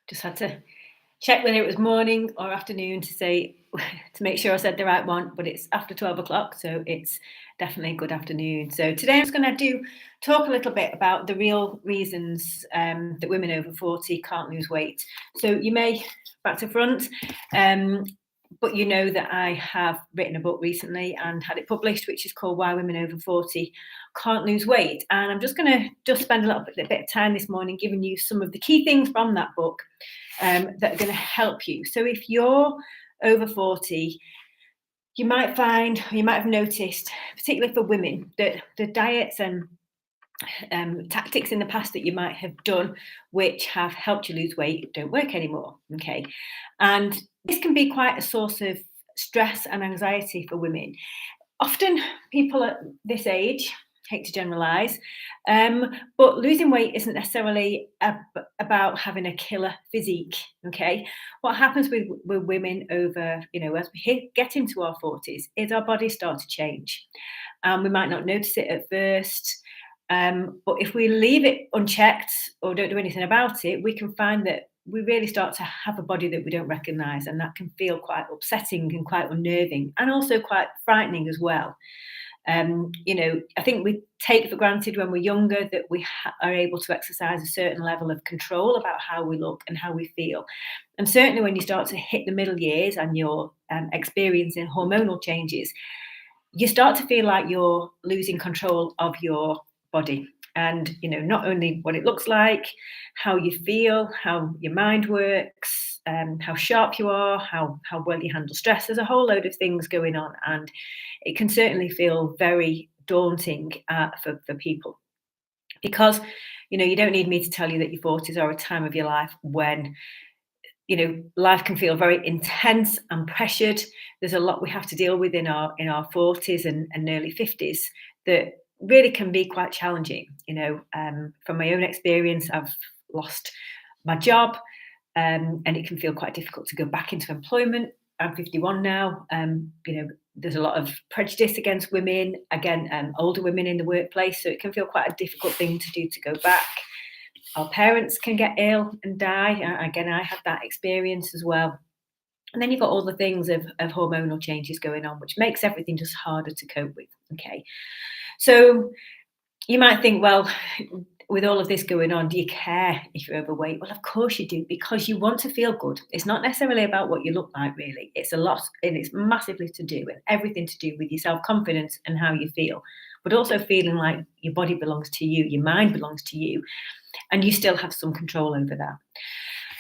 Just had to check whether it was morning or afternoon to make sure I said the right one, but it's after 12 o'clock, so it's definitely good afternoon. So today I'm just going to talk a little bit about the real reasons that women over 40 can't lose weight. So you may, back to front, but you know that I have written a book recently and had it published, which is called Why Women Over 40 Can't Lose Weight. And I'm just going to spend a little bit of time this morning giving you some of the key things from that book that are going to help you. So if you're over 40, you might have noticed, particularly for women, that the diets and tactics in the past that you might have done which have helped you lose weight don't work anymore. Okay, and this can be quite a source of stress and anxiety for women. Often people at this age, hate to generalize, but losing weight isn't necessarily about having a killer physique. Okay, what happens with women over, as we get into our 40s is our bodies start to change. We might not notice it at first. But if we leave it unchecked or don't do anything about it, we can find that we really start to have a body that we don't recognise, and that can feel quite upsetting and quite unnerving, and also quite frightening as well. I think we take for granted when we're younger that we are able to exercise a certain level of control about how we look and how we feel. And certainly when you start to hit the middle years and you're experiencing hormonal changes, you start to feel like you're losing control of your body, and not only what it looks like, how you feel, how your mind works, how sharp you are, how well you handle stress. There's a whole load of things going on, and it can certainly feel very daunting for people, because you don't need me to tell you that your 40s are a time of your life when life can feel very intense and pressured. There's a lot we have to deal with in our 40s and early 50s that really can be quite challenging. From my own experience, I've lost my job, and it can feel quite difficult to go back into employment. I'm 51 now. There's a lot of prejudice against women, again, older women in the workplace, so it can feel quite a difficult thing to do to go back. Our parents can get ill and die. Again, I had that experience as well. And then you've got all the things of hormonal changes going on, which makes everything just harder to cope with. Okay. So you might think, well, with all of this going on, do you care if you're overweight? Well, of course you do, because you want to feel good. It's not necessarily about what you look like, really. It's a lot, and it's massively to do with everything to do with your self-confidence and how you feel, but also feeling like your body belongs to you, your mind belongs to you, and you still have some control over that.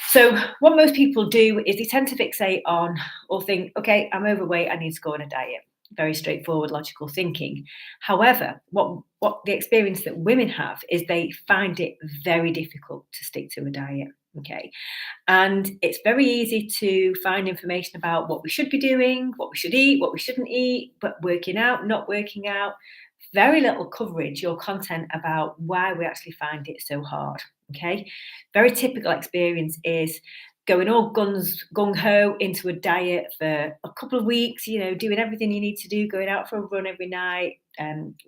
So what most people do is they tend to fixate on or think, okay, I'm overweight, I need to go on a diet. Very straightforward, logical thinking. However, what the experience that women have is they find it very difficult to stick to a diet. Okay. And it's very easy to find information about what we should be doing, what we should eat, what we shouldn't eat, but working out, not working out, very little coverage or content about why we actually find it so hard. Okay. Very typical experience is going all gung-ho into a diet for a couple of weeks, doing everything you need to do, going out for a run every night,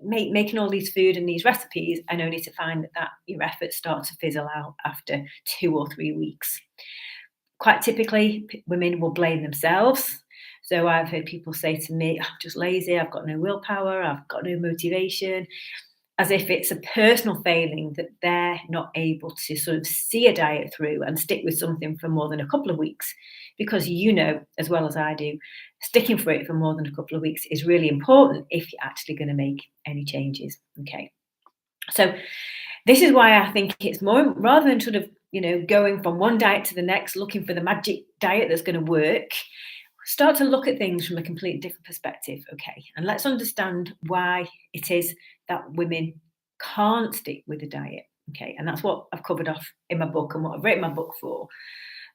making all these food and these recipes, and only to find that your efforts start to fizzle out after 2 or 3 weeks. Quite typically, women will blame themselves. So I've heard people say to me, I'm just lazy, I've got no willpower, I've got no motivation, as if it's a personal failing that they're not able to sort of see a diet through and stick with something for more than a couple of weeks. Because as well as I do, sticking for it for more than a couple of weeks is really important if you're actually going to make any changes. Okay. So this is why I think it's more, rather than sort of, going from one diet to the next, looking for the magic diet that's going to work, start to look at things from a completely different perspective. Okay. And let's understand why it is that women can't stick with a diet. Okay. And that's what I've covered off in my book and what I've written my book for.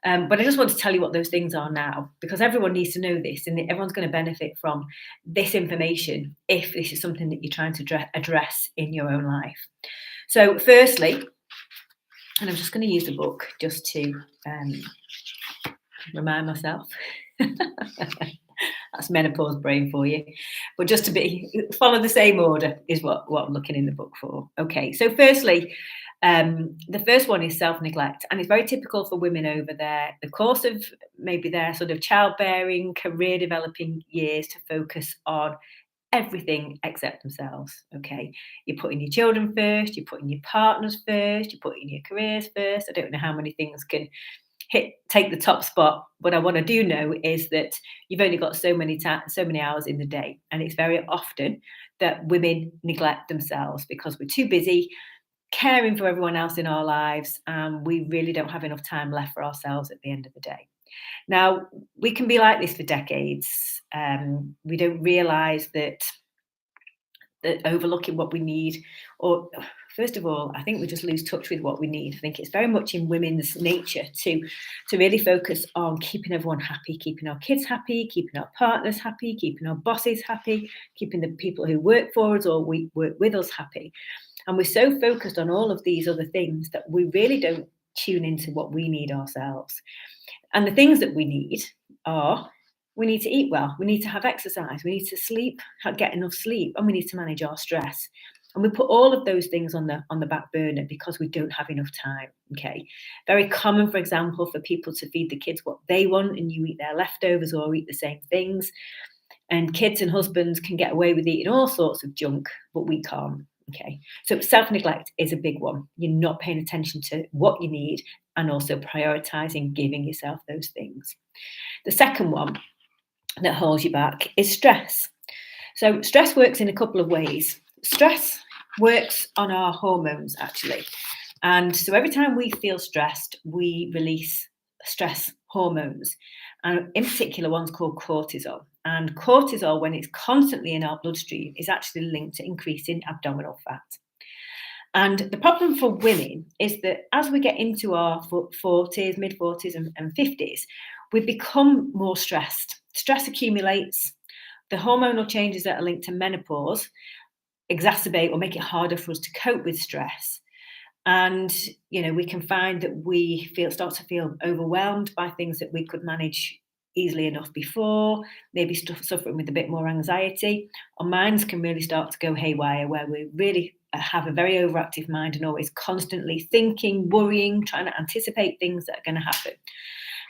But I just want to tell you what those things are now, because everyone needs to know this, and everyone's going to benefit from this information if this is something that you're trying to address in your own life. So firstly, and I'm just going to use the book just to remind myself. That's menopause brain for you. But just to follow the same order is what I'm looking in the book for. Okay, so firstly, The first one is self-neglect, and it's very typical for women over the course of maybe their sort of childbearing, career developing years to focus on everything except themselves. Okay, you're putting your children first, you're putting your partners first, you're putting your careers first. I don't know how many things can take the top spot, but what I do know is that you've only got so many hours in the day, and it's very often that women neglect themselves because we're too busy caring for everyone else in our lives, and we really don't have enough time left for ourselves at the end of the day. Now, we can be like this for decades. We don't realize that overlooking what we need, or first of all, I think we just lose touch with what we need. I think it's very much in women's nature to really focus on keeping everyone happy, keeping our kids happy, keeping our partners happy, keeping our bosses happy, keeping the people who work for us or we work with us happy. And we're so focused on all of these other things that we really don't tune into what we need ourselves. And the things that we need are, we need to eat well, we need to have exercise, we need to sleep, get enough sleep, and we need to manage our stress. And we put all of those things on the back burner because we don't have enough time. Okay. Very common, for example, for people to feed the kids what they want and you eat their leftovers or eat the same things. And kids and husbands can get away with eating all sorts of junk, but we can't. Okay. So self-neglect is a big one. You're not paying attention to what you need and also prioritizing giving yourself those things. The second one that holds you back is stress. So stress works in a couple of ways. Stress works on our hormones, actually. And so every time we feel stressed, we release stress hormones, and in particular one's called cortisol. And cortisol, when it's constantly in our bloodstream, is actually linked to increasing abdominal fat. And the problem for women is that as we get into our 40s, mid 40s and 50s, we become more stressed. Stress accumulates. The hormonal changes that are linked to menopause exacerbate or make it harder for us to cope with stress. And, we can find that we start to feel overwhelmed by things that we could manage easily enough before, maybe suffering with a bit more anxiety. Our minds can really start to go haywire, where we really have a very overactive mind and always constantly thinking, worrying, trying to anticipate things that are going to happen.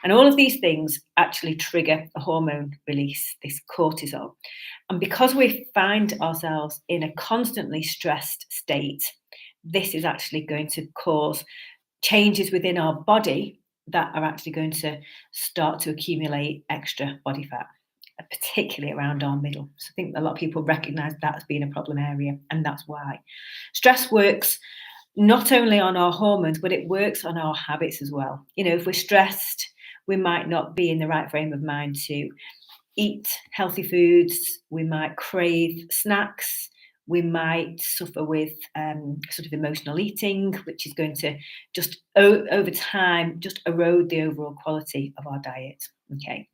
And all of these things actually trigger a hormone release, this cortisol. And because we find ourselves in a constantly stressed state, this is actually going to cause changes within our body that are actually going to start to accumulate extra body fat, particularly around our middle. So I think a lot of people recognize that as being a problem area, and that's why. Stress works not only on our hormones, but it works on our habits as well. If we're stressed, we might not be in the right frame of mind to eat healthy foods. We might crave snacks. We might suffer with sort of emotional eating, which is going to just over time just erode the overall quality of our diet. Okay.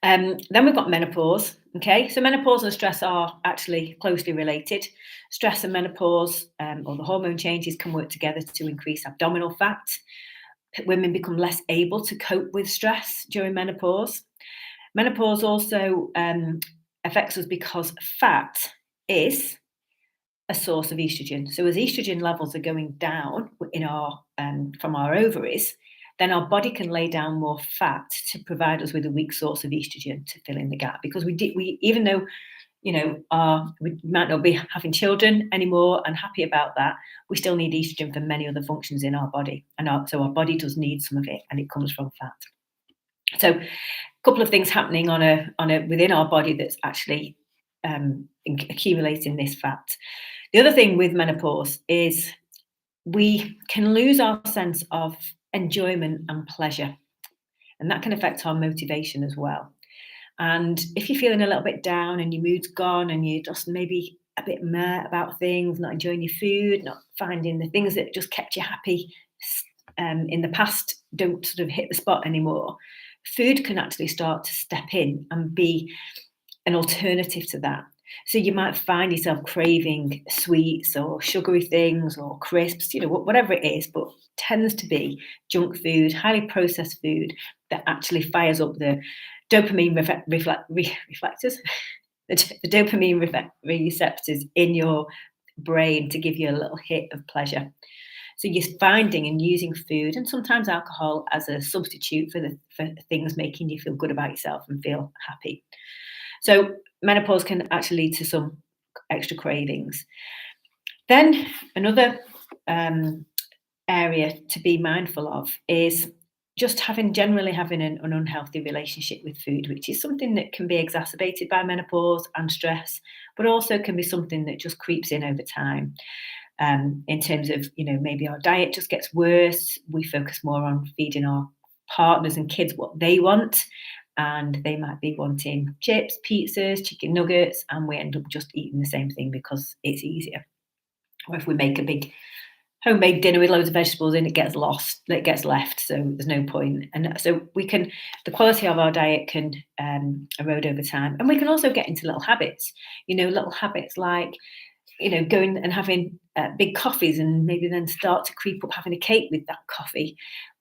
Then we've got menopause. Okay, so menopause and stress are actually closely related. Stress and menopause, or the hormone changes, can work together to increase abdominal fat. Women become less able to cope with stress during menopause. Menopause also affects us because fat is a source of estrogen. So as estrogen levels are going down in our from our ovaries, then our body can lay down more fat to provide us with a weak source of estrogen to fill in the gap. Because we even though we might not be having children anymore and happy about that, we still need estrogen for many other functions in our body, and so our body does need some of it, and it comes from fat. So a couple of things happening on a within our body that's actually accumulating this fat. The other thing with menopause is we can lose our sense of enjoyment and pleasure, and that can affect our motivation as well. And if you're feeling a little bit down and your mood's gone and you're just maybe a bit meh about things, not enjoying your food, not finding the things that just kept you happy in the past don't sort of hit the spot anymore, food can actually start to step in and be an alternative to that. So you might find yourself craving sweets or sugary things or crisps, whatever it is, but tends to be junk food, highly processed food that actually fires up the dopamine reflectors, the dopamine receptors in your brain to give you a little hit of pleasure. So you're finding and using food and sometimes alcohol as a substitute for things making you feel good about yourself and feel happy. So menopause can actually lead to some extra cravings. Then another area to be mindful of is just generally having an unhealthy relationship with food, which is something that can be exacerbated by menopause and stress, but also can be something that just creeps in over time. In terms of, maybe our diet just gets worse. We focus more on feeding our partners and kids what they want, and they might be wanting chips, pizzas, chicken nuggets, and we end up just eating the same thing because it's easier. Or if we make a big homemade dinner with loads of vegetables in, it gets lost, it gets left, so there's no point. And so the quality of our diet can erode over time. And we can also get into little habits like going and having big coffees, and maybe then start to creep up having a cake with that coffee,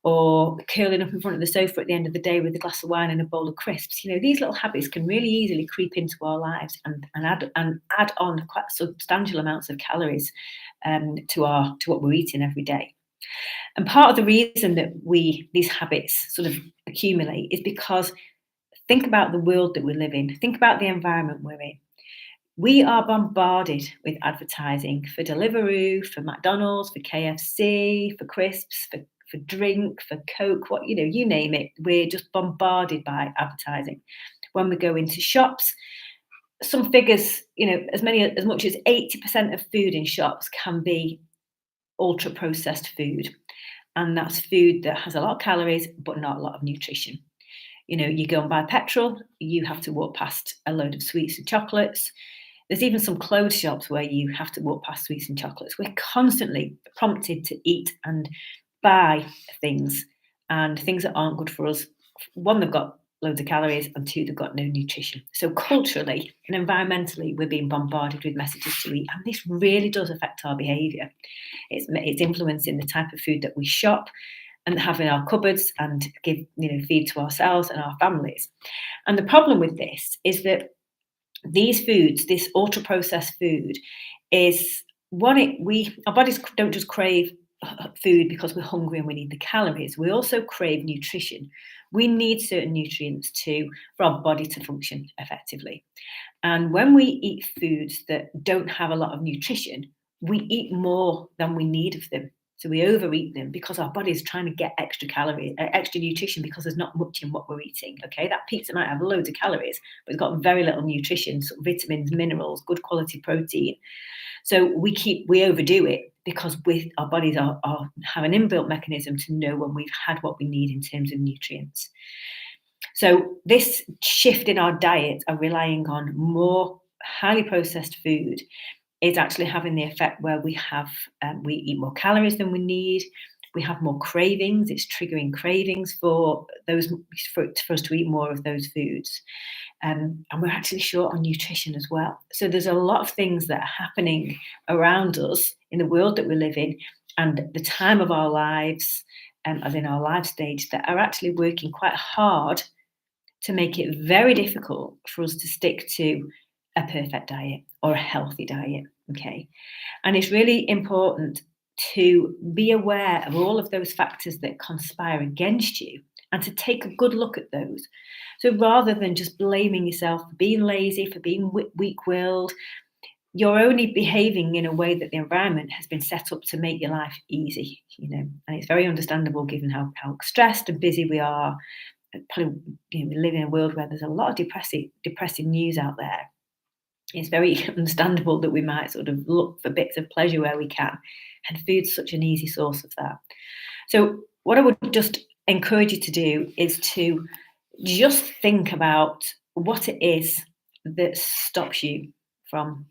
or curling up in front of the sofa at the end of the day with a glass of wine and a bowl of crisps. These little habits can really easily creep into our lives and add on quite substantial amounts of calories to what we're eating every day. And part of the reason that these habits sort of accumulate is because think about the world that we live in. Think about the environment we're in. We are bombarded with advertising for Deliveroo, for McDonald's, for KFC, for crisps, for drink, for Coke, you name it. We're just bombarded by advertising. When we go into shops, some figures, as much as 80% of food in shops can be ultra processed food. And that's food that has a lot of calories, but not a lot of nutrition. You go and buy petrol, you have to walk past a load of sweets and chocolates. There's even some clothes shops where you have to walk past sweets and chocolates. We're constantly prompted to eat and buy things, and things that aren't good for us. One, they've got loads of calories, and two, they've got no nutrition. So culturally and environmentally, we're being bombarded with messages to eat, and this really does affect our behaviour. It's influencing the type of food that we shop and have in our cupboards and feed to ourselves and our families. And the problem with this is that these foods, this ultra-processed food, is our bodies don't just crave food because we're hungry and we need the calories. We also crave nutrition. We need certain nutrients for our body to function effectively. And when we eat foods that don't have a lot of nutrition, we eat more than we need of them. So we overeat them because our body is trying to get extra calories, extra nutrition, because there's not much in what we're eating. Okay, that pizza might have loads of calories, but it's got very little nutrition, so vitamins, minerals, good quality protein. So we overdo it because our bodies have an inbuilt mechanism to know when we've had what we need in terms of nutrients. So this shift in our diet of relying on more highly processed food is actually having the effect where we eat more calories than we need. We have more cravings. It's triggering cravings for us to eat more of those foods. And we're actually short on nutrition as well. So there's a lot of things that are happening around us in the world that we live in and the time of our lives, as in our life stage, that are actually working quite hard to make it very difficult for us to stick to a perfect diet or a healthy diet. Okay. And it's really important to be aware of all of those factors that conspire against you and to take a good look at those. So rather than just blaming yourself for being lazy, for being weak-willed, you're only behaving in a way that the environment has been set up to make your life easy, and it's very understandable given how stressed and busy we are. Probably, we live in a world where there's a lot of depressing news out there. It's very understandable that we might sort of look for bits of pleasure where we can, and food's such an easy source of that. So what I would just encourage you to do is to just think about what it is that stops you from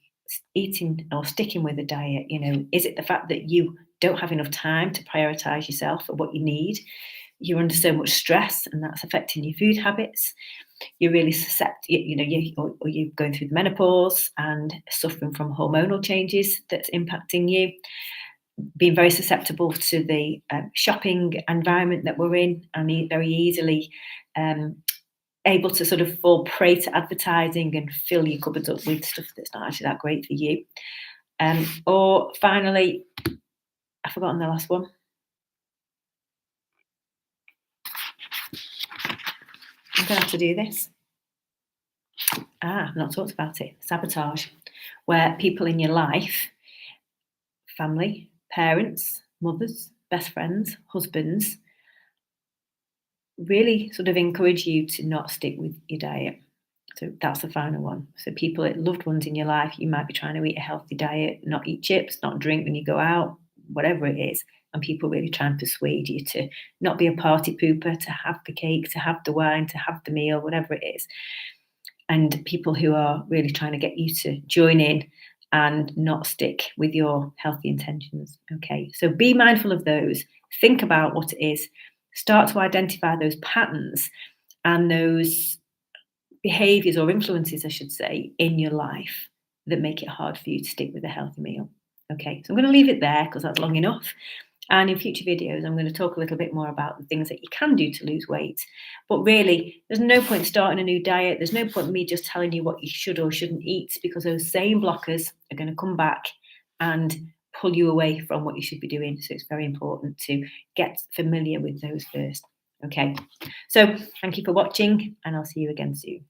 eating or sticking with a diet. Is it the fact that you don't have enough time to prioritize yourself for what you need? You're under so much stress, and that's affecting your food habits. You're really susceptible, or you're going through the menopause and suffering from hormonal changes that's impacting you, being very susceptible to the shopping environment that we're in, and very easily able to sort of fall prey to advertising and fill your cupboards up with stuff that's not actually that great for you. Or finally, I've forgotten the last one. I'm going to have to do this. I've not talked about it. Sabotage, where people in your life, family, parents, mothers, best friends, husbands, really sort of encourage you to not stick with your diet. So that's the final one. So people, loved ones in your life, you might be trying to eat a healthy diet, not eat chips, not drink when you go out, whatever it is. And people really try and persuade you to not be a party pooper, to have the cake, to have the wine, to have the meal, whatever it is. And people who are really trying to get you to join in and not stick with your healthy intentions. Okay, so be mindful of those. Think about what it is. Start to identify those patterns and those behaviors or influences, I should say, in your life that make it hard for you to stick with a healthy meal. Okay, so I'm going to leave it there because that's long enough. And in future videos, I'm going to talk a little bit more about the things that you can do to lose weight. But really, there's no point starting a new diet. There's no point in me just telling you what you should or shouldn't eat, because those same blockers are going to come back and pull you away from what you should be doing. So it's very important to get familiar with those first. Okay, so thank you for watching, and I'll see you again soon.